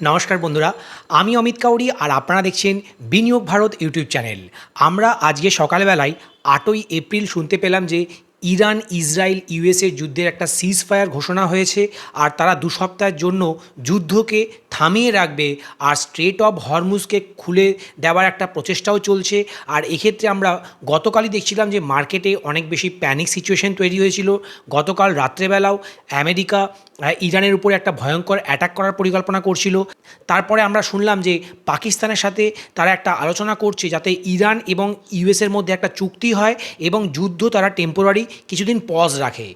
নমস্কার বন্ধুরা, আমি অমিত কাউরি আর আপনারা দেখছেন বিনিয়োগ ভারত ইউটিউব চ্যানেল। আমরা আজকে সকালবেলায় 8ই এপ্রিল শুনতে পেলাম যে ইরান ইসরায়েল ইউএসএ যুদ্ধের একটা সিজ ফায়ার ঘোষণা হয়েছে আর তারা 2 সপ্তাহের জন্য যুদ্ধকে থামিয়ে রাখবে আর স্ট্রেট অফ হরমুজকে খুলে দেওয়ার একটা প্রচেষ্টাও চলছে। আর এক্ষেত্রে আমরা গতকালই দেখছিলাম যে মার্কেটে অনেক বেশি প্যানিক সিচুয়েশন তৈরি হয়েছিল। গতকাল রাত্রেবেলাও আমেরিকা ইরানের উপরে একটা ভয়ঙ্কর অ্যাটাক করার পরিকল্পনা করছিল। তারপরে আমরা শুনলাম যে পাকিস্তানের সাথে তারা একটা আলোচনা করছে যাতে ইরান এবং ইউএসের মধ্যে একটা চুক্তি হয় এবং যুদ্ধ তারা টেম্পোরারি কিছুদিন পজ রাখে।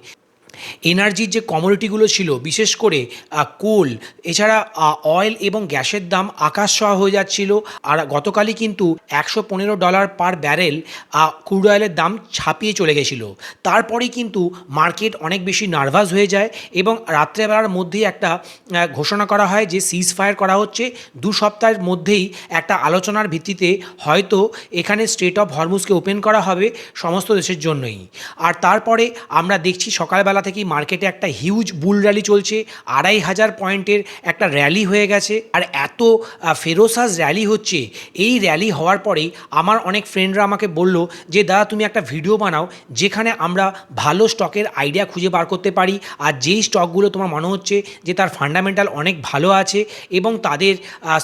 এনার্জির যে কমোডিটিগুলো ছিল, বিশেষ করে কোল, এছাড়া অয়েল এবং গ্যাসের দাম আকাশ ছোঁয়া হয়ে যাচ্ছিল। আর গতকালই কিন্তু $115 পার ব্যারেল ক্রুড অয়েলের দাম ছাপিয়ে চলে গেছিলো। তারপরেই কিন্তু মার্কেট অনেক বেশি নার্ভাস হয়ে যায় এবং রাত্রেবেলার মধ্যেই একটা ঘোষণা করা হয় যে সিজ ফায়ার করা হচ্ছে। 2 সপ্তাহের মধ্যেই একটা আলোচনার ভিত্তিতে হয়তো এখানে স্ট্রেট অফ হরমুজকে ওপেন করা হবে সমস্ত দেশের জন্যই। আর তারপরে আমরা দেখছি সকালবেলা থেকেই মার্কেটে একটা হিউজ বুল র্যালি চলছে। 2500 পয়েন্টের একটা র্যালি হয়ে গেছে। আর এত ফেরোসাস র্যালি হচ্ছে, এই র্যালি হওয়ার পরেই আমার অনেক ফ্রেন্ডরা আমাকে বলল যে দাদা তুমি একটা ভিডিও বানাও যেখানে আমরা ভালো স্টকের আইডিয়া খুঁজে বার করতে পারি আর যেই স্টকগুলো তোমার মনে হচ্ছে যে তার ফান্ডামেন্টাল অনেক ভালো আছে এবং তাদের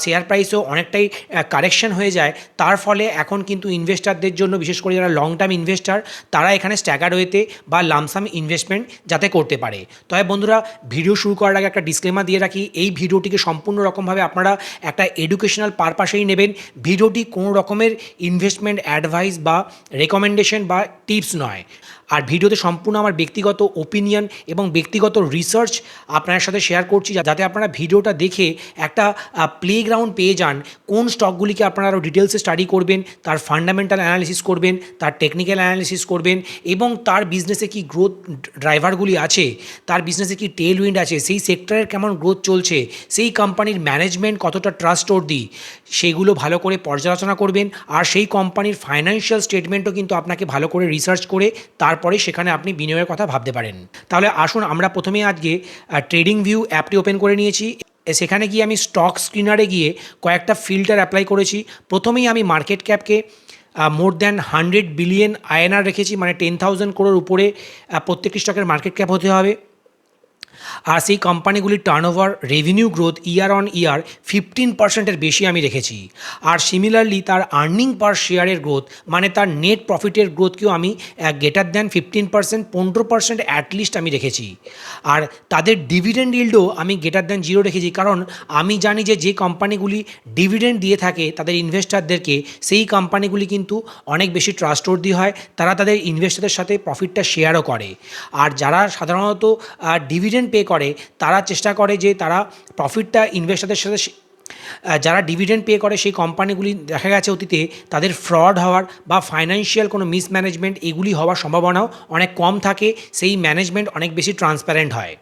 শেয়ার প্রাইসও অনেকটাই কারেকশন হয়ে যায়। তার ফলে এখন কিন্তু ইনভেস্টারদের জন্য, বিশেষ করে যারা লং টার্ম ইনভেস্টার, তারা এখানে স্ট্যাগার ওয়েতে বা লামসাম ইনভেস্টমেন্ট যাতে করতে পারে। তবে বন্ধুরা, ভিডিও শুরু করার আগে একটা ডিসক্লেমার দিয়ে রাখি, এই ভিডিওটিকে সম্পূর্ণ রকমভাবে আপনারা একটা এডুকেশনাল পারপাসেই নেবেন। ভিডিওটি কোনো রকমের ইনভেস্টমেন্ট অ্যাডভাইস বা রেকমেন্ডেশন বা টিপস নয়। আর ভিডিওতে সম্পূর্ণ আমার ব্যক্তিগত ওপিনিয়ন এবং ব্যক্তিগত রিসার্চ আপনার সাথে শেয়ার করছি, যাতে আপনারা ভিডিওটা দেখে একটা প্লেগ্রাউন্ড পেয়ে যান কোন স্টকগুলিকে আপনারা আরও ডিটেলসে স্টাডি করবেন, তার ফান্ডামেন্টাল অ্যানালিসিস করবেন, তার টেকনিক্যাল অ্যানালিসিস করবেন এবং তার বিজনেসে কী গ্রোথ ড্রাইভারগুলি আছে, তার বিজনেসে কী টেল উইন্ড আছে, সেই সেক্টরের কেমন গ্রোথ চলছে, সেই কোম্পানির ম্যানেজমেন্ট কতটা ট্রাস্টওয়ার্দি, সেগুলো ভালো করে পর্যালোচনা করবেন। আর সেই কোম্পানির ফাইন্যান্সিয়াল স্টেটমেন্টও কিন্তু আপনাকে ভালো করে রিসার্চ করে তারপরে সেখানে আপনি বিনিয়োগের কথা ভাবতে পারেন। তাহলে আসুন, আমরা প্রথমে আজকে ট্রেডিং ভিউ অ্যাপটি ওপেন করে নিয়েছি। সেখানে গিয়ে আমি স্টক স্ক্রিনারে গিয়ে কয়েকটা ফিল্টার অ্যাপ্লাই করেছি। প্রথমেই আমি মার্কেট ক্যাপকে মোর দ্যান 100 বিলিয়ন আইএনআর রেখেছি, মানে 10,000 crore উপরে প্রত্যেকটি স্টকের মার্কেট ক্যাপ হতে হবে। আর সেই কোম্পানিগুলির turnover revenue growth year on year 15%-এর বেশি আমি রেখেছি। আর সিমিলারলি তার আর্নিং পার শেয়ারের গ্রোথ, মানে তার নেট প্রফিটের গ্রোথকেও আমি গ্রেটার দ্যান 15%, 15% অ্যাটলিস্ট আমি রেখেছি। আর তাদের ডিভিডেন্ড ইল্ডও আমি গ্রেটার দ্যান 0 রেখেছি, কারণ আমি জানি যে যে কোম্পানিগুলি ডিভিডেন্ড দিয়ে থাকে তাদের ইনভেস্টারদেরকে, সেই কোম্পানিগুলি কিন্তু অনেক বেশি ট্রাস্টওয়ার্দি হয়, তারা তাদের ইনভেস্টারদের সাথে প্রফিটটা শেয়ারও করে। আর যারা সাধারণত ডিভিডেন্ড পে করে তারা চেষ্টা করে যে তারা প্রফিটটা ইনভেস্টারদের সাথে, যারা ডিভিডেন্ড পে করে সেই কোম্পানিগুলি দেখা গেছে অতীতে তাদের ফ্রড হওয়ার বা ফাইন্যান্সিয়াল কোনো মিসম্যানেজমেন্ট এগুলি হওয়ার সম্ভাবনাও অনেক কম থাকে, সেই ম্যানেজমেন্ট অনেক বেশি ট্রান্সপারেন্ট হয়।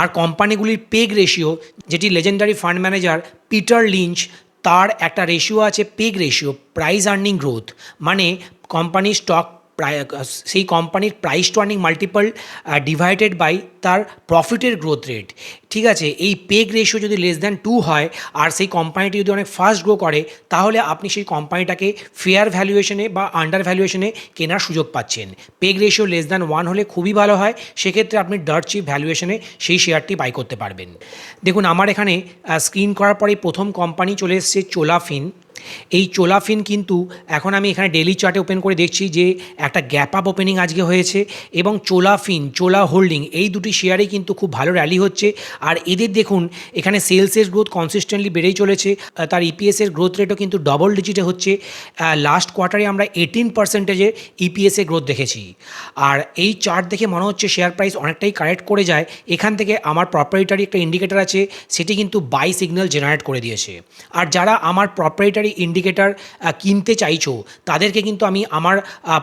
আর কোম্পানিগুলির পেগ রেশিও, যেটি legendary fund manager Peter Lynch, তার একটা রেশিও আছে PEG ratio, price earning growth, মানে কোম্পানির স্টক সেই কোম্পানির price to earning multiple divided by তার প্রফিটের গ্রোথ রেট। ঠিক আছে, এই পেগ রেশিও যদি লেস দ্যান 2 হয় আর সেই কোম্পানিটি যদি অনেক ফাস্ট গ্রো করে, তাহলে আপনি সেই কোম্পানিটাকে ফেয়ার ভ্যালুয়েশনে বা আন্ডার ভ্যালুয়েশনে কেনার সুযোগ পাচ্ছেন। পেগ রেশিও লেস দ্যান 1 হলে খুবই ভালো হয়, সেক্ষেত্রে আপনি ডার্ট চিপ ভ্যালুয়েশনে সেই শেয়ারটি বাই করতে পারবেন। দেখুন, আমার এখানে স্ক্রিন করার পরে প্রথম কোম্পানি চলে এসছে চোলাফিন। এই চোলাফিন কিন্তু এখন আমি এখানে ডেইলি চার্টে ওপেন করে দেখছি যে একটা গ্যাপ আপ ওপেনিং আজকে হয়েছে এবং চোলাফিন, চোলা হোল্ডিং, এই দুটি শেয়ারেই কিন্তু খুব ভালো র্যালি হচ্ছে। আর এদের দেখুন এখানে সেলসের গ্রোথ কনসিস্টেন্টলি বেড়েই চলেছে, তার ইপিএসের গ্রোথ রেটও কিন্তু ডবল ডিজিটে হচ্ছে। লাস্ট কোয়ার্টারে আমরা 18%-এর ইপিএসে গ্রোথ দেখেছি। আর এই চার্ট দেখে মনে হচ্ছে শেয়ার প্রাইস অনেকটাই কারেক্ট করে যায়। এখান থেকে আমার প্রপারিটারি একটা ইন্ডিকেটার আছে, সেটি কিন্তু বাই সিগন্যাল জেনারেট করে দিয়েছে। আর যারা আমার প্রপারিটারি প্রপ্রাইটারি ইন্ডিকেটার কিনতে চাইছো তাদেরকে কিন্তু আমি আমার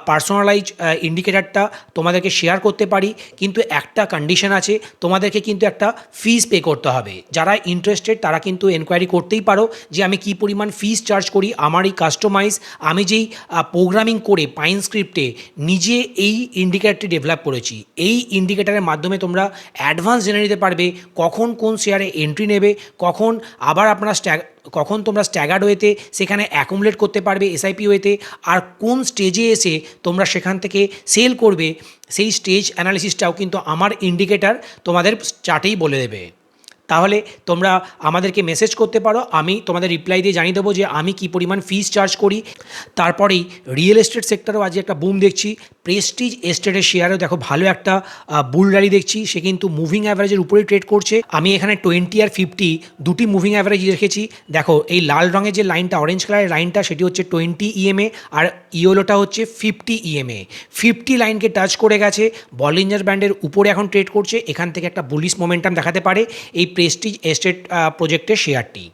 পার্সোনালাইজ ইন্ডিকেটারটা তোমাদেরকে শেয়ার করতে পারি, কিন্তু একটা কন্ডিশন আছে, তোমাদেরকে কিন্তু একটা ফিস পে করতে হবে। যারা ইন্টারেস্টেড তারা কিন্তু এনকোয়ারি করতেই পারো যে আমি কী পরিমাণ ফিস চার্জ করি আমার এই কাস্টমাইজ, আমি যেই প্রোগ্রামিং করে পাইন স্ক্রিপ্টে নিজে এই ইন্ডিকেটারটি ডেভেলপ করেছি। এই ইন্ডিকেটারের মাধ্যমে তোমরা অ্যাডভান্স জেনে নিতে পারবে কখন কোন শেয়ারে এন্ট্রি নেবে, কখন আবার আপনারা কখন তোমরা স্ট্যাগার্ড ওয়েতে সেখানে অ্যাকুমুলেট করতে পারবে এসআইপি ওয়েতে, আর কোন স্টেজে এসে তোমরা সেখান থেকে সেল করবে সেই স্টেজ অ্যানালিসিসটাও কিন্তু আমার ইন্ডিকেটার তোমাদের চার্টেই বলে দেবে। তাহলে তোমরা আমাদেরকে মেসেজ করতে পারো, আমি তোমাদের রিপ্লাই দিয়ে জানিয়ে দেবো যে আমি কী পরিমাণ ফিস চার্জ করি। তারপরেই রিয়েল এস্টেট সেক্টরেও আজকে একটা বুম দেখছি, প্রেস্টিজ এস্টেটের শেয়ারেও দেখো ভালো একটা বুল র্যালি দেখছি, সে কিন্তু মুভিং অ্যাভারেজের উপরেই ট্রেড করছে। আমি এখানে 20 আর 50 দুটি মুভিং অ্যাভারেজ রেখেছি। দেখো এই লাল রঙের যে লাইনটা, অরেঞ্জ কালারের লাইনটা, সেটি হচ্ছে 20 ইএমএ আর ইয়েলোটা হচ্ছে 50 ইএমএ। 50 লাইনকে টাচ করে গেছে, বলিঞ্জার ব্যান্ডের উপরে এখন ট্রেড করছে, এখান থেকে একটা বুলিশ মোমেন্টাম দেখাতে পারে এই প্রেস্টিজ এস্টেট প্রজেক্টের শেয়ারটি।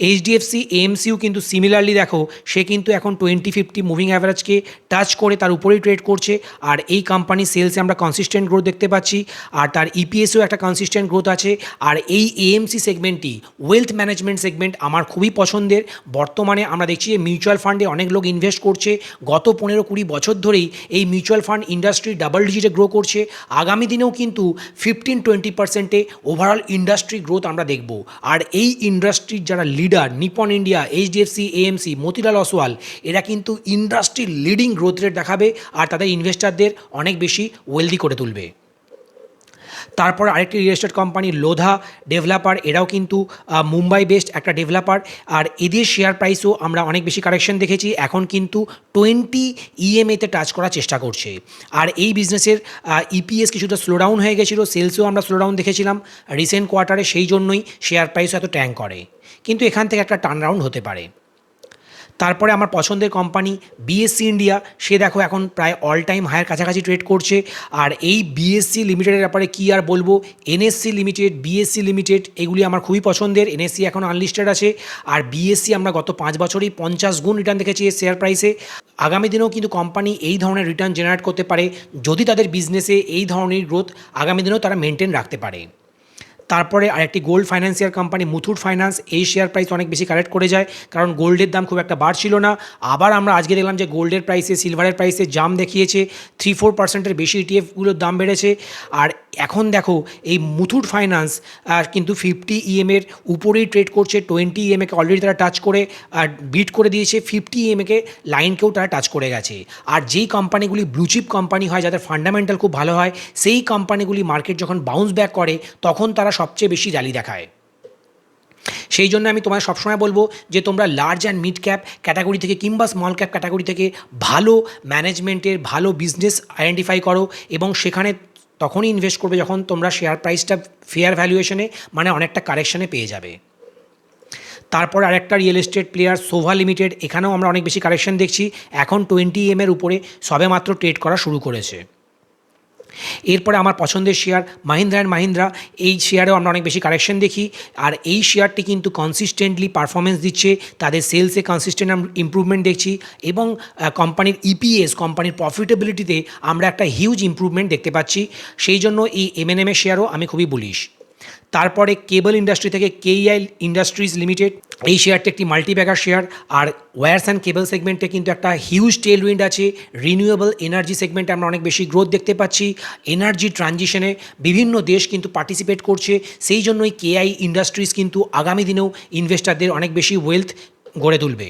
এইচডিএফসি এএমসিও কিন্তু সিমিলারলি দেখো সে কিন্তু এখন 20-50 মুভিং অ্যাভারেজকে টাচ করে তার উপরেই ট্রেড করছে, আর এই কোম্পানির সেলসে আমরা কনসিস্টেন্ট গ্রোথ দেখতে পাচ্ছি, আর তার ইপিএসও একটা কনসিস্টেন্ট গ্রোথ আছে। আর এই এএমসি সেগমেন্টটি ওয়েলথ ম্যানেজমেন্ট সেগমেন্ট আমার খুবই পছন্দের। বর্তমানে আমরা দেখছি যে মিউচুয়াল ফান্ডে অনেক লোক ইনভেস্ট করছে, গত 15-20 বছর ধরেই এই মিউচুয়াল ফান্ড ইন্ডাস্ট্রি ডাবল ডিজিটে গ্রো করছে। আগামী দিনেও কিন্তু 15-20% ওভারঅল ইন্ডাস্ট্রি গ্রোথ আমরা দেখব। আর এই ইন্ডাস্ট্রির যারা leader, Nipon India, HDFC AMC, Motilal Oswal, এরা কিন্তু ইন্ডাস্ট্রির লিডিং গ্রোথ রেট দেখাবে আর তাদের ইনভেস্টারদের অনেক বেশি ওয়েলদি করে তুলবে। তারপর আরেকটি real estate company Lodha developer, এরাও কিন্তু মুম্বাই বেসড একটা ডেভেলপার, আর এদের শেয়ার প্রাইসও আমরা অনেক বেশি কারেকশন দেখেছি, এখন কিন্তু 20 ইএমএতে টাচ করার চেষ্টা করছে। আর এই বিজনেসের ইপিএস কিছুটা স্লোডাউন হয়ে গেছিলো, সেলসেও আমরা স্লোডাউন দেখেছিলাম রিসেন্ট কোয়ার্টারে, সেই জন্যই শেয়ার প্রাইসও এত ট্যাঙ্ক করে, কিন্তু এখান থেকে একটা টার্ন রাউন্ড হতে পারে। তারপরে আমার পছন্দের কোম্পানি বিএসসি ইন্ডিয়া, সে দেখো এখন প্রায় অল টাইম হায়ার কাছাকাছি ট্রেড করছে। আর এই বিএসসি লিমিটেডের ব্যাপারে কী আর বলবো, এনএসসি লিমিটেড, বিএসসি লিমিটেড, এগুলি আমার খুবই পছন্দের। এনএসসি এখন আনলিস্টেড আছে, আর বিএসসি আমরা গত 5 বছরেই 50 গুণ রিটার্ন দেখেছি এর শেয়ার প্রাইসে। আগামী দিনেও কিন্তু কোম্পানি এই ধরনের রিটার্ন জেনারেট করতে পারে যদি তাদের বিজনেসে এই ধরনের গ্রোথ আগামী দিনেও তারা মেনটেন রাখতে পারে। তারপরে আরেকটি gold financial company Muthoot finance, এই শেয়ার প্রাইস অনেক বেশি কারেক্ট করে যায়, কারণ গোল্ডের দাম খুব একটা বাড়ছিল না। আবার আমরা আজকে দেখলাম যে গোল্ডের প্রাইসে, সিলভারের প্রাইসে জাম্প দেখিয়েছে, 3-4% বেশি ইটিএফগুলোর দাম বেড়েছে। আর এখন দেখো এই মুথুট ফাইন্যান্স কিন্তু 50 ইএমএর উপরেই ট্রেড করছে, 20 ইএমএকে অলরেডি তারা টাচ করে বিট করে দিয়েছে, 50 ইএমএকে লাইনকেও তারা টাচ করে গেছে। আর যেই কোম্পানিগুলি ব্লুচিপ কোম্পানি হয়, যাদের ফান্ডামেন্টাল খুব ভালো হয়, সেই কোম্পানিগুলি মার্কেট যখন বাউন্স ব্যাক করে তখন তারা সবচেয়ে বেশি র্যালি দেখায়। সেই জন্য আমি তোমায় সবসময় বলবো যে তোমরা large and mid cap category থেকে কিংবা স্মল ক্যাপ ক্যাটাগরি থেকে ভালো ম্যানেজমেন্টের ভালো বিজনেস আইডেন্টিফাই করো, এবং সেখানে তখনই ইনভেস্ট করবে যখন তোমরা শেয়ার প্রাইসটা ফেয়ার ভ্যালুয়েশনে, মানে অনেকটা কারেকশানে পেয়ে যাবে। তারপর আরেকটা real estate player Sobha limited, এখানেও আমরা অনেক বেশি কারেকশন দেখছি, এখন 20 এর উপরে সবে মাত্র ট্রেড করা শুরু করেছে। এরপরে আমার পছন্দের শেয়ার মাহিন্দ্রা অ্যান্ড মাহিন্দ্রা, এই শেয়ারেও আমরা অনেক বেশি কারেকশন দেখি, আর এই শেয়ারটি কিন্তু কনসিস্টেন্টলি পারফরমেন্স দিচ্ছে, তাদের সেলসে কনসিস্টেন্ট ইম্প্রুভমেন্ট দেখছি, এবং কোম্পানির ইপিএস, কোম্পানির প্রফিটেবিলিটিতে আমরা একটা হিউজ ইম্প্রুভমেন্ট দেখতে পাচ্ছি। সেই জন্য এই এমএনএমের শেয়ারও আমি খুবই বুলিশ। তারপরে কেবল ইন্ডাস্ট্রি থেকে কেইআই ইন্ডাস্ট্রিজ লিমিটেড, এই শেয়ারটি একটি মাল্টিব্যাগার শেয়ার, আর ওয়্যারস অ্যান্ড কেবল সেগমেন্টে কিন্তু একটা হিউজ টেলউইন্ড আছে। রিনিউয়েবল এনার্জি সেগমেন্টে আমরা অনেক বেশি গ্রোথ দেখতে পাচ্ছি, এনার্জি ট্রানজিশনে বিভিন্ন দেশ কিন্তু পার্টিসিপেট করছে, সেই জন্যই কেআই ইন্ডাস্ট্রিজ কিন্তু আগামী দিনেও ইনভেস্টারদের অনেক বেশি ওয়েলথ গড়ে তুলবে।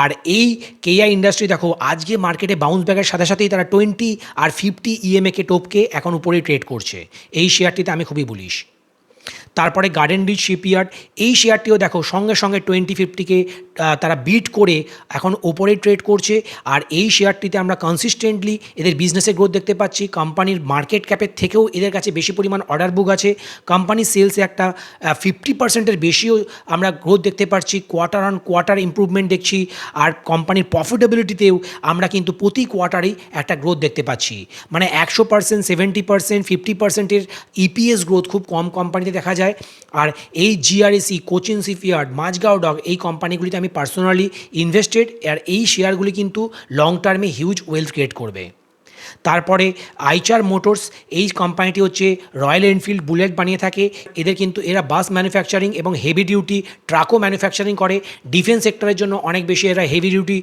আর এই কেআই ইন্ডাস্ট্রি দেখো আজকে মার্কেটে বাউন্স ব্যাকের সাথে সাথেই তারা 20 আর 50 ইএমএকে টপকে এখন উপরেই ট্রেড করছে, এই শেয়ারটিতে আমি খুবই বুলিশ। তারপরে গার্ডেন রিচ শিপইয়ার্ড, এই শেয়ারটিও দেখো সঙ্গে সঙ্গে 20-50কে তারা বিট করে এখন ওপরেই ট্রেড করছে, আর এই শেয়ারটিতে আমরা কনসিস্টেন্টলি এদের বিজনেসের গ্রোথ দেখতে পাচ্ছি। কোম্পানির মার্কেট ক্যাপের থেকেও এদের কাছে বেশি পরিমাণ অর্ডার বুক আছে, কোম্পানির সেলসে একটা 50%-এর বেশিও আমরা গ্রোথ দেখতে পাচ্ছি, কোয়ার্টার অন কোয়ার্টার ইম্প্রুভমেন্ট দেখছি, আর কোম্পানির প্রফিটেবিলিটিতেও আমরা কিন্তু প্রতি কোয়ার্টারেই একটা গ্রোথ দেখতে পাচ্ছি, মানে 100%, 70%, 50%-এর ইপিএস গ্রোথ খুব কম কোম্পানিতে দেখা যায়। যায়। আর এই GRSE, Cochin shipyard, Mazagon dock এই কোম্পানিগুলিতে আমি পার্সোনালি ইনভেস্টেড, আর এই শেয়ারগুলি কিন্তু লং টার্মে হিউজ ওয়েলথ ক্রিয়েট করবে। তারপরে আইচার মোটরস, এই কোম্পানিটি হচ্ছে রয়্যাল এনফিল্ড বুলেট বানিয়ে থাকে। এরা বাস ম্যানুফ্যাকচারিং এবং হেভি ডিউটি ট্রাকও ম্যানুফ্যাকচারিং করে। ডিফেন্স সেক্টরের জন্য অনেক বেশি এরা heavy duty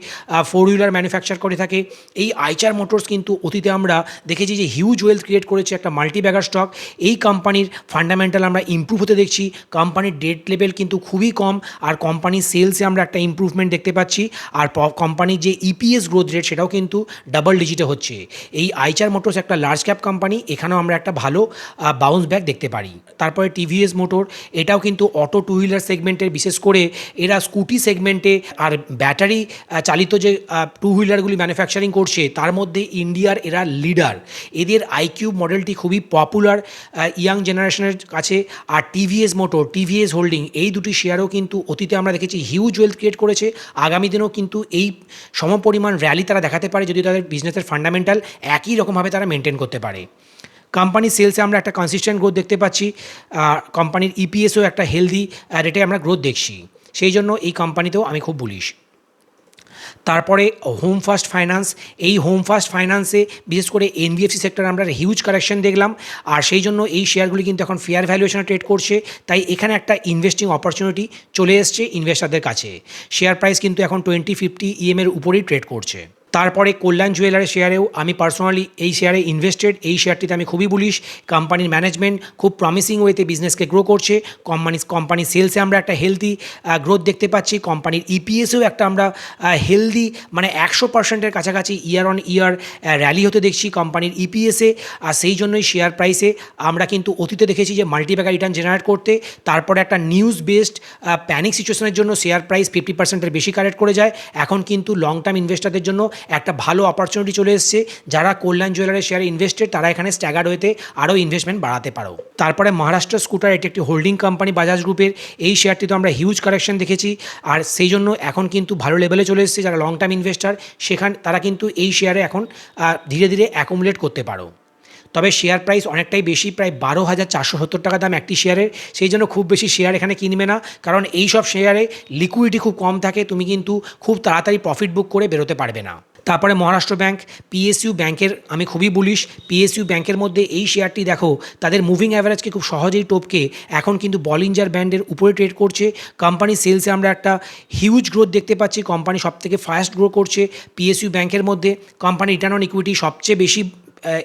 four wheeler manufacture করে থাকে। এই আইচার মোটরস কিন্তু অতীতে আমরা দেখেছি যে হিউজ ওয়েলথ ক্রিয়েট করেছে, একটা মাল্টি ব্যাগার স্টক। এই কোম্পানির ফান্ডামেন্টাল আমরা ইমপ্রুভ হতে দেখছি। কোম্পানির ডেট লেভেল কিন্তু খুবই কম, আর কোম্পানির সেলসে আমরা একটা ইমপ্রুভমেন্ট দেখতে পাচ্ছি। আর কোম্পানির যে ইপিএস গ্রোথ রেট সেটাও কিন্তু ডাবল ডিজিটে হচ্ছে। এই আইচার মোটরস একটা লার্জ ক্যাপ কোম্পানি, এখানেও আমরা একটা ভালো বাউন্স ব্যাক দেখতে পারি। তারপরে টিভিএস মোটর, এটাও কিন্তু অটো টু হুইলার সেগমেন্টের, বিশেষ করে এরা স্কুটি সেগমেন্টে আর ব্যাটারি চালিত যে টু হুইলারগুলি ম্যানুফ্যাকচারিং করছে তার মধ্যে ইন্ডিয়ার এরা লিডার। এদের আইকিউব মডেলটি খুবই পপুলার ইয়াং জেনারেশনের কাছে। আর টিভিএস মোটর, টিভিএস হোল্ডিং, এই দুটি শেয়ারও কিন্তু অতীতে আমরা দেখেছি হিউজ ওয়েলথ ক্রিয়েট করেছে। আগামী দিনেও কিন্তু এই সমপরিমাণ র্যালি তারা দেখাতে পারে যদি তাদের বিজনেসের ফান্ডামেন্টাল একই রকমভাবে তারা মেনটেন করতে পারে। কোম্পানির সেলসে আমরা একটা কনসিস্টেন্ট গ্রোথ দেখতে পাচ্ছি। কোম্পানির ইপিএসও একটা হেলদি রেটে আমরা গ্রোথ দেখছি, সেই জন্য এই কোম্পানিতেও আমি খুব বুলিশ। তারপরে হোম ফার্স্ট ফাইন্যান্স, এই হোম ফার্স্ট ফাইন্যান্সে বিশেষ করে এনবিএফসি সেক্টরে আমরা হিউজ কারেকশন দেখলাম, আর সেই জন্য এই শেয়ারগুলি কিন্তু এখন ফেয়ার ভ্যালুয়েশনে ট্রেড করছে। তাই এখানে একটা ইনভেস্টিং অপরচুনিটি চলে এসছে ইনভেস্টারদের কাছে। শেয়ার প্রাইস কিন্তু এখন 2050 EM-এর উপরেই ট্রেড করছে। তারপরে কল্যাণ জুয়েলারের শেয়ারেও আমি পার্সোনালি এই শেয়ারে ইনভেস্টেড। এই শেয়ারটিতে আমি খুবই বুলিশ। কোম্পানির ম্যানেজমেন্ট খুব প্রমিসিং ওয়েতে বিজনেসকে গ্রো করছে। কোম্পানির সেলসে আমরা একটা হেলদি গ্রোথ দেখতে পাচ্ছি। কোম্পানির ইপিএসেও একটা আমরা হেলদি, মানে 100%-এর কাছাকাছি ইয়ার অন ইয়ার র্যালি হতে দেখছি কোম্পানির ইপিএসে। আর সেই জন্যই শেয়ার প্রাইসে আমরা কিন্তু অতীতে দেখেছি যে মাল্টিব্যাগার রিটার্ন জেনারেট করতে, তারপরে একটা নিউজ বেসড প্যানিক সিচুয়েশনের জন্য শেয়ার প্রাইস 50%-এর বেশি কারেক্ট করে যায়। এখন কিন্তু লং টার্ম ইনভেস্টারদের জন্য একটা ভালো অপরচুনিটি চলে এসছে। যারা কল্যাণ জুয়েলারের শেয়ারে ইনভেস্টেড তারা এখানে স্ট্যাগার্ড হয়েতে আরও ইনভেস্টমেন্ট বাড়াতে পারো। তারপরে মহারাষ্ট্র স্কুটার, এটি একটি হোল্ডিং কোম্পানি বাজাজ গ্রুপের। এই শেয়ারটিতে আমরা হিউজ কারেকশন দেখেছি, আর সেই জন্য এখন কিন্তু ভালো লেভেলে চলে এসছে। যারা লং টার্ম ইনভেস্টার তারা কিন্তু এই শেয়ারে এখন ধীরে ধীরে অ্যাকুমুলেট করতে পারো। তবে শেয়ার প্রাইস অনেকটাই বেশি, প্রায় 12,470 টাকা দাম একটি শেয়ারের। সেই জন্য খুব বেশি শেয়ার এখানে কিনবে না, কারণ এই সব শেয়ারে লিকুইডিটি খুব কম থাকে, তুমি কিন্তু খুব তাড়াতাড়ি প্রফিট বুক করে বেরোতে পারবে না। তারপরে মহারাষ্ট্র ব্যাংক, পিএসইউ ব্যাংকের আমি খুবই বুলিশ। পিএসইউ ব্যাংকের মধ্যে এই শেয়ারটি দেখো তাদের মুভিং অ্যাভারেজকে খুব সহজেই টপকে এখন কিন্তু বলিঞ্জার ব্যান্ডের উপরে ট্রেড করছে। কোম্পানির সেলসে আমরা একটা হিউজ গ্রোথ দেখতে পাচ্ছি। কোম্পানি সবথেকে ফাস্ট গ্রো করছে পিএসইউ ব্যাংকের মধ্যে। কোম্পানি রিটার্ন অন ইকুইটি সবচেয়ে বেশি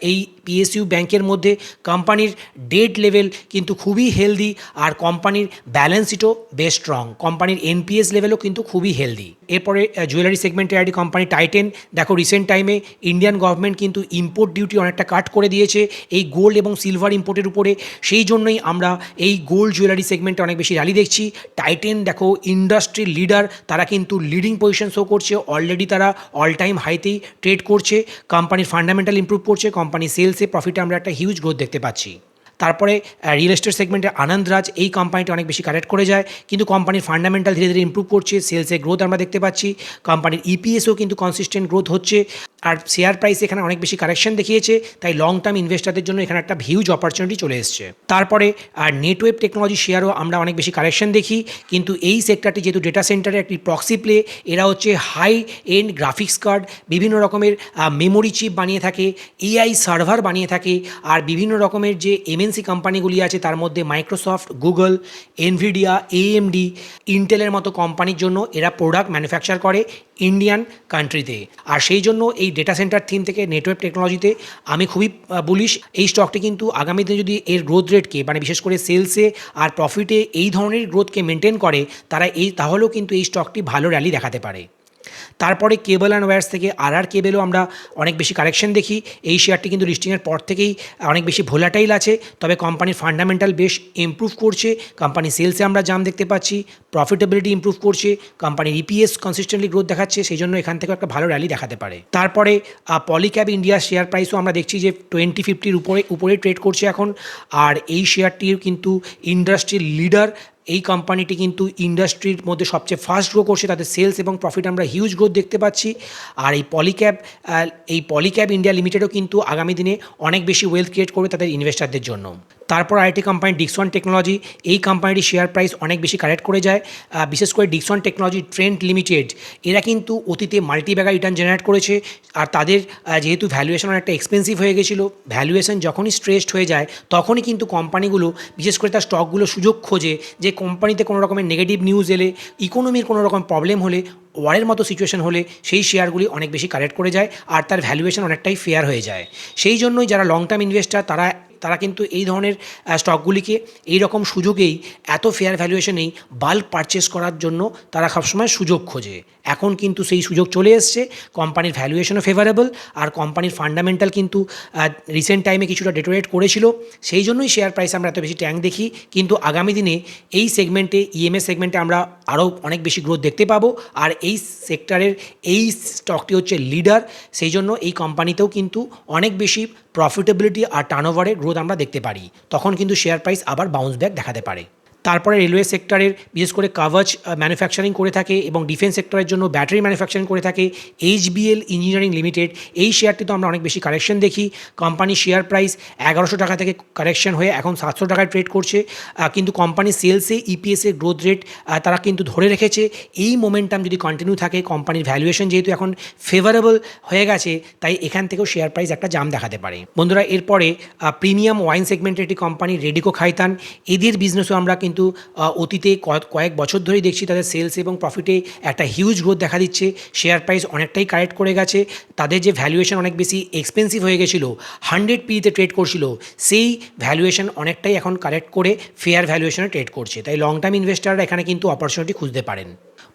এই পিএসইউ ব্যাংকের মধ্যে। কোম্পানির ডেট লেভেল কিন্তু খুবই হেলদি, আর কোম্পানির ব্যালেন্স শিটও বেশ স্ট্রং। কোম্পানির এনপিএস লেভেলও কিন্তু খুবই হেলদি। এরপরে জুয়েলারি সেগমেন্টের আইডি কোম্পানি টাইটেন, দেখো রিসেন্ট টাইমে ইন্ডিয়ান গভর্নমেন্ট কিন্তু ইম্পোর্ট ডিউটি অনেকটা কাট করে দিয়েছে এই গোল্ড এবং সিলভার ইম্পোর্টের উপরে। সেই জন্যই আমরা এই গোল্ড জুয়েলারি সেগমেন্টে অনেক বেশি র্যালি দেখছি। টাইটেন দেখো ইন্ডাস্ট্রির লিডার, তারা কিন্তু লিডিং পজিশন শো করছে। অলরেডি তারা অল টাইম হাইতেই ট্রেড করছে। কোম্পানির ফান্ডামেন্টাল ইমপ্রুভ করছে। কোম্পানি সেলসে প্রফিটে আমরা একটা হিউজ গ্রোথ দেখতে পাচ্ছি। তারপরে রিয়েল এস্টেট সেগমেন্টে আনন্দরাজ, এই কোম্পানিটা অনেক বেশি কারেক্ট করে যায়, কিন্তু কোম্পানির ফান্ডামেন্টাল ধীরে ধীরে ইমপ্রুভ করছে। সেলসে গ্রোথ আমরা দেখতে পাচ্ছি। কোম্পানির ইপিএসও কিন্তু কনসিস্টেন্ট গ্রোথ হচ্ছে। আর শেয়ার প্রাইস এখানে অনেক বেশি কারেকশন দেখিয়েছে, তাই লং টার্ম ইনভেস্টারদের জন্য এখানে একটা হিউজ অপরচুনিটি চলে এসছে। তারপরে নেটওয়েব টেকনোলজি শেয়ারও আমরা অনেক বেশি কারেকশন দেখি, কিন্তু এই সেক্টরটি যেহেতু ডেটা সেন্টারের একটি প্রক্সি প্লে, এরা হচ্ছে হাই এন্ড গ্রাফিক্স কার্ড, বিভিন্ন রকমের মেমোরি চিপ বানিয়ে থাকে, এআই সার্ভার বানিয়ে থাকে, আর বিভিন্ন রকমের যে এমএনসি কোম্পানিগুলি আছে তার মধ্যে মাইক্রোসফট, গুগল, এনভিডিয়া, এএমডি, ইন্টেলের মতো কোম্পানির জন্য এরা প্রোডাক্ট ম্যানুফ্যাকচার করে ইন্ডিয়ান কান্ট্রিতে। আর সেই জন্য এই ডেটা সেন্টার থিম থেকে নেটওয়ার্ক টেকনোলজিতে আমি খুবই বুলিশ। এই স্টকটি কিন্তু আগামী দিনে যদি এর গ্রোথ রেটকে, মানে বিশেষ করে সেলসে আর প্রফিটে এই ধরনের গ্রোথকে মেনটেন করে তাহলেও কিন্তু এই স্টকটি ভালো র্যালি দেখাতে পারে। তারপরে কেবল অ্যান্ড ওয়্যার্স থেকে কেবেলও আমরা অনেক বেশি কারেকশন দেখি। এই শেয়ারটি কিন্তু লিস্টিংয়ের পর থেকেই অনেক বেশি ভোলাটাইল আছে, তবে কোম্পানির ফান্ডামেন্টাল বেশ ইমপ্রুভ করছে। কোম্পানির সেলসে আমরা জাম দেখতে পাচ্ছি, প্রফিটেবিলিটি ইমপ্রুভ করছে, কোম্পানির ইপিএস কনসিস্টেন্টলি গ্রোথ দেখাচ্ছে, সেই জন্য এখান থেকে একটা ভালো র্যালি দেখাতে পারে। তারপরে পলিক্যাব ইন্ডিয়ার শেয়ার প্রাইসও আমরা দেখছি যে 2050 উপরে ট্রেড করছে এখন। আর এই শেয়ারটিও কিন্তু ইন্ডাস্ট্রির লিডার। এই কোম্পানিটি কিন্তু ইন্ডাস্ট্রির মধ্যে সবচেয়ে ফাস্ট গ্রো করছে, তাদের সেলস এবং প্রফিট আমরা হিউজ গ্রোথ দেখতে পাচ্ছি। আর এই পলিক্যাব ইন্ডিয়া লিমিটেডও কিন্তু আগামী দিনে অনেক বেশি ওয়েলথ ক্রিয়েট করবে তাদের ইনভেস্টারদের জন্য। তারপর আরেকটি কোম্পানি ডিক্সন টেকনোলজি, এই কোম্পানিটির শেয়ার প্রাইস অনেক বেশি কারেক্ট করে যায়। বিশেষ করে ডিক্সন টেকনোলজি ট্রেন্ড লিমিটেড, এরা কিন্তু অতীতে মাল্টি ব্যাগার রিটার্ন জেনারেট করেছে। আর তাদের যেহেতু ভ্যালুয়েশন অনেকটা এক্সপেন্সিভ হয়ে গেছিলো, ভ্যালুয়েশন যখনই স্ট্রেসড হয়ে যায় তখনই কিন্তু কোম্পানিগুলো, বিশেষ করে তার স্টকগুলো সুযোগ খোঁজে যে কোম্পানিতে কোনো রকমের নেগেটিভ নিউজ এলে, ইকোনমির কোনো রকম প্রবলেম হলে, ওয়ারের মতো সিচুয়েশন হলে সেই শেয়ারগুলি অনেক বেশি কারেক্ট করে যায় আর তার ভ্যালুয়েশন অনেকটাই ফেয়ার হয়ে যায়। সেই জন্যই যারা লং টার্ম ইনভেস্টার তারা কিন্তু এই ধরনের স্টকগুলিকে এই রকম সুযোগেই, এত ফেয়ার ভ্যালুয়েশনেই বাল্ক পারচেস করার জন্য তারা সবসময় সুযোগ খোঁজে। এখন কিন্তু সেই সুযোগ চলে এসছে, কোম্পানির ভ্যালুয়েশনও ফেভারেবল আর কোম্পানির ফান্ডামেন্টাল কিন্তু রিসেন্ট টাইমে কিছুটা ডেটোরেট করেছিল, সেই জন্যই শেয়ার প্রাইস আমরা এত বেশি ট্যাঙ্ক দেখি। কিন্তু আগামী দিনে এই সেগমেন্টে, ইএমএস সেগমেন্টে আমরা আরও অনেক বেশি গ্রোথ দেখতে পাবো। আর এই সেক্টরের এই স্টকটি হচ্ছে লিডার, সেই জন্য এই কোম্পানিতেও কিন্তু অনেক বেশি প্রফিটেবিলিটি আর টার্নওভারের গ্রোথ আমরা দেখতে পারি। তখন কিন্তু শেয়ার প্রাইস আবার বাউন্স ব্যাক দেখাতে পারে। তারপরে রেলওয়ে সেক্টরের বিশেষ করে কাভাচ ম্যানুফ্যাকচারিং করে থাকে এবং ডিফেন্স সেক্টরের জন্য ব্যাটারি ম্যানুফ্যাকচারিং করে থাকে এইচবিএল ইঞ্জিনিয়ারিং লিমিটেড, এই শেয়ারটি তো আমরা অনেক বেশি কারেকশন দেখি। কোম্পানির শেয়ার প্রাইস 1100 টাকা থেকে কারেকশন হয়ে এখন 700 টাকায় ট্রেড করছে, কিন্তু কোম্পানির সেলসে ইপিএসের গ্রোথ রেট তারা কিন্তু ধরে রেখেছে। এই মোমেন্টাম যদি কন্টিনিউ থাকে, কোম্পানির ভ্যালুয়েশন যেহেতু এখন ফেভারেবল হয়ে গেছে, তাই এখান থেকেও শেয়ার প্রাইস একটা জাম দেখাতে পারে। বন্ধুরা, এরপরে প্রিমিয়াম ওয়াইন সেগমেন্টের একটি কোম্পানি রেডিকো খাইতান, এদের বিজনেসও আমরা কিন্তু অতীতে কয়েক বছর ধরেই দেখছি তাদের সেলস এবং প্রফিটে একটা হিউজ গ্রোথ দেখা দিচ্ছে। শেয়ার প্রাইস অনেকটাই কারেক্ট করে গেছে। তাদের যে ভ্যালুয়েশন অনেক বেশি এক্সপেন্সিভ হয়ে গেছিলো, 100 পিতে ট্রেড করছিল, সেই ভ্যালুয়েশন অনেকটাই এখন কারেক্ট করে ফেয়ার ভ্যালুয়েশনে ট্রেড করছে। তাই লং টার্ম ইনভেস্টাররা এখানে কিন্তু অপরচুনিটি খুঁজতে পারেন।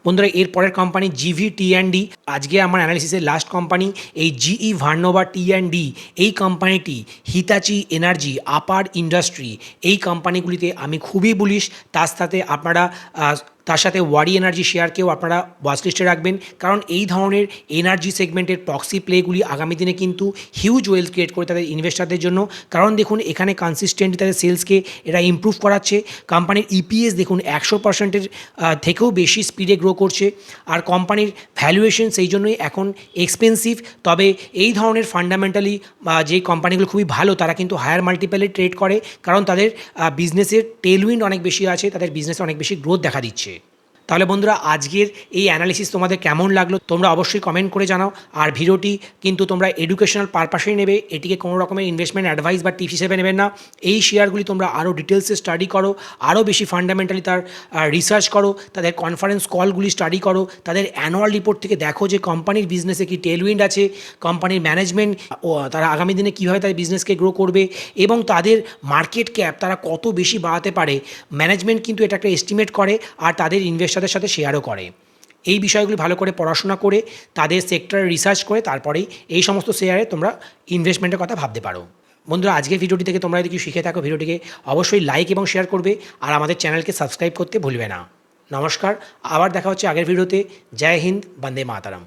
বন্ধুরা, এর পরের কোম্পানি GVT&D, আজকে আমার অ্যানালিসিসের লাস্ট কোম্পানি এই GE ভার্নোভা T&D। এই কোম্পানিটি হিতাচি এনার্জি, আপার ইন্ডাস্ট্রি, এই কোম্পানিগুলিতে আমি খুবই বুলিশ। তার সাথে ওয়ারি এনার্জি শেয়ারকেও আপনারা ওয়াচলিস্টে রাখবেন, কারণ এই ধরনের এনার্জি সেগমেন্টের প্রক্সি প্লেগুলি আগামী দিনে কিন্তু হিউজ ওয়েলথ ক্রিয়েট করে তাদের ইনভেস্টারদের জন্য। কারণ দেখুন, এখানে কনসিস্টেন্টলি তাদের সেলসকে এরা ইমপ্রুভ করাচ্ছে। কোম্পানির ইপিএস দেখুন 100%-এর থেকেও বেশি স্পিডে গ্রো করছে। আর কোম্পানির ভ্যালুয়েশন সেই জন্যই এখন এক্সপেন্সিভ। তবে এই ধরনের ফান্ডামেন্টালি যে কোম্পানিগুলো খুবই ভালো, তারা কিন্তু হায়ার মাল্টিপলে ট্রেড করে, কারণ তাদের বিজনেসের টেলউইন্ড অনেক বেশি আছে, তাদের বিজনেসে অনেক বেশি গ্রোথ দেখা দিচ্ছে। তাহলে বন্ধুরা, আজকের এই অ্যানালিসিস তোমাদের কেমন লাগলো তোমরা অবশ্যই কমেন্ট করে জানাও। আর ভিডিওটি কিন্তু তোমরা এডুকেশনাল পারপাসেই নেবে, এটিকে কোনো রকমের ইনভেস্টমেন্ট অ্যাডভাইস বা টিপস হিসেবে নেবেন না। এই শেয়ারগুলি তোমরা আরও ডিটেলসে স্টাডি করো, আরও বেশি ফান্ডামেন্টালি তার রিসার্চ করো, তাদের কনফারেন্স কলগুলি স্টাডি করো, তাদের অ্যানুয়াল রিপোর্ট থেকে দেখো যে কোম্পানির বিজনেসে কি টেলউইন্ড আছে, কোম্পানির ম্যানেজমেন্ট তারা আগামী দিনে কীভাবে তাদের বিজনেসকে গ্রো করবে এবং তাদের মার্কেট ক্যাপ তারা কত বেশি বাড়াতে পারে। ম্যানেজমেন্ট কিন্তু এটা একটা এস্টিমেট করে আর তাদের ইনভেস্টারদের সাথে শেয়ারও করে। এই বিষয়গুলি ভালো করে পড়াশোনা করে, তাদের সেক্টরে রিসার্চ করে, তারপরেই এই সমস্ত শেয়ারে তোমরা ইনভেস্টমেন্টের কথা ভাবতে পারো। বন্ধুরা, আজকের ভিডিওটি থেকে তোমরা যদি কিছু শিখে থাকো, ভিডিওটিকে অবশ্যই লাইক এবং শেয়ার করবে আর আমাদের চ্যানেলকে সাবস্ক্রাইব করতে ভুলবে না। নমস্কার, আবার দেখা হচ্ছে আগের ভিডিওতে। জয় হিন্দ, বন্দে মাতরম।